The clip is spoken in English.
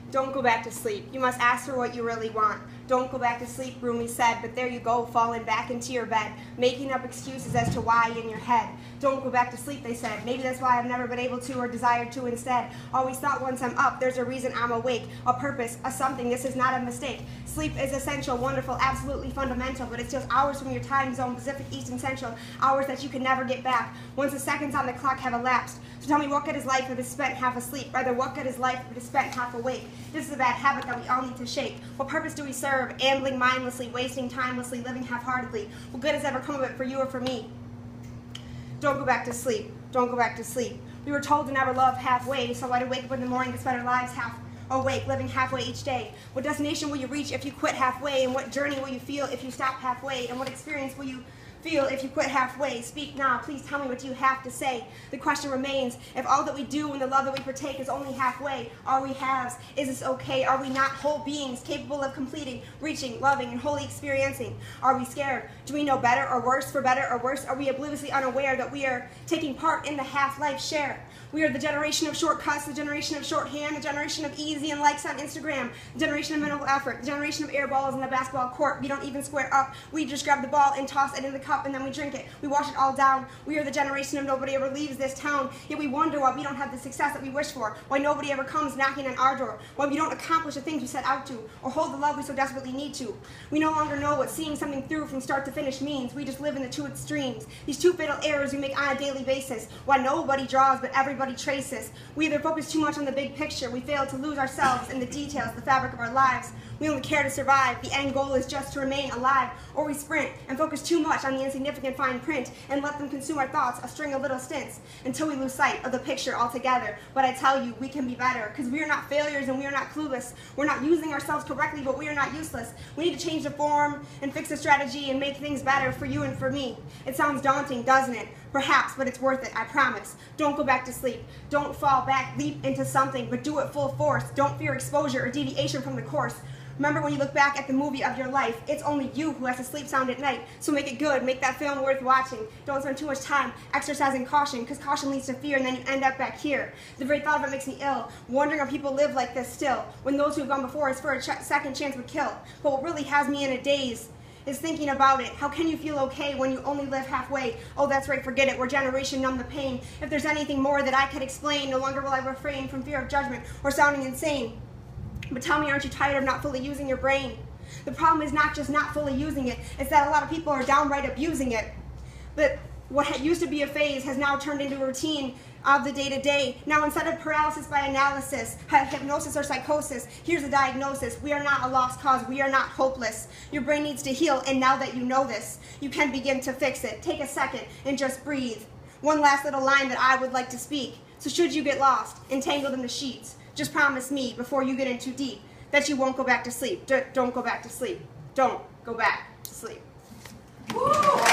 Don't go back to sleep. You must ask for what you really want. Don't go back to sleep, Rumi said, but there you go, falling back into your bed, making up excuses as to why in your head. Don't go back to sleep, they said. Maybe that's why I've never been able to or desired to instead. Always thought once I'm up, there's a reason I'm awake, a purpose, a something. This is not a mistake. Sleep is essential, wonderful, absolutely fundamental, but it steals hours from your time zone, Pacific, Eastern, Central, hours that you can never get back once the seconds on the clock have elapsed. So tell me, what good is life if it's spent half asleep? Rather, what good is life if it's spent half awake? This is a bad habit that we all need to shake. What purpose do we serve? Ambling mindlessly, wasting timelessly, living half-heartedly. What good has ever come of it for you or for me? Don't go back to sleep. Don't go back to sleep. We were told to never love halfway, so why to wake up in the morning to spend our lives half awake, living halfway each day? What destination will you reach if you quit halfway? And what journey will you feel if you stop halfway? And what experience will you feel if you quit halfway? Speak now, please tell me what you have to say. The question remains, if all that we do and the love that we partake is only halfway, are we halves? Is this okay? Are we not whole beings capable of completing, reaching, loving, and wholly experiencing? Are we scared? Do we know better or worse? For better or worse, are we obliviously unaware that we are taking part in the half-life share? We are the generation of shortcuts, the generation of shorthand, the generation of easy and likes on Instagram, the generation of minimal effort, the generation of air balls in the basketball court. We don't even square up. We just grab the ball and toss it in the cup and then we drink it. We wash it all down. We are the generation of nobody ever leaves this town. Yet we wonder why we don't have the success that we wish for, why nobody ever comes knocking on our door, why we don't accomplish the things we set out to, or hold the love we so desperately need to. We no longer know what seeing something through from start to finish means. We just live in the two extremes. These two fatal errors we make on a daily basis. Why nobody draws but everybody traces. We either focus too much on the big picture, we fail to lose ourselves in the details, the fabric of our lives. We only care to survive, the end goal is just to remain alive. Or we sprint and focus too much on the insignificant fine print and let them consume our thoughts, a string of little stints, until we lose sight of the picture altogether. But I tell you, we can be better, because we are not failures and we are not clueless. We're not using ourselves correctly, but we are not useless. We need to change the form and fix the strategy and make things better for you and for me. It sounds daunting, doesn't it? Perhaps, but it's worth it, I promise. Don't go back to sleep. Don't fall back, leap into something, but do it full force. Don't fear exposure or deviation from the course. Remember, when you look back at the movie of your life, it's only you who has to sleep sound at night. So make it good, make that film worth watching. Don't spend too much time exercising caution, because caution leads to fear and then you end up back here. The very thought of it makes me ill, wondering how people live like this still, when those who have gone before us for a second chance would kill. But what really has me in a daze is thinking about it. How can you feel okay when you only live halfway? Oh, that's right, forget it. We're generation numb the pain. If there's anything more that I could explain, no longer will I refrain from fear of judgment or sounding insane. But tell me, aren't you tired of not fully using your brain? The problem is not just not fully using it, it's that a lot of people are downright abusing it. But what used to be a phase has now turned into a routine of the day-to-day. Now, instead of paralysis by analysis, hypnosis or psychosis, here's a diagnosis. We are not a lost cause. We are not hopeless. Your brain needs to heal, and now that you know this, you can begin to fix it. Take a second and just breathe. One last little line that I would like to speak. So should you get lost, entangled in the sheets, just promise me before you get in too deep that you won't go back to sleep. Don't go back to sleep. Don't go back to sleep. Woo!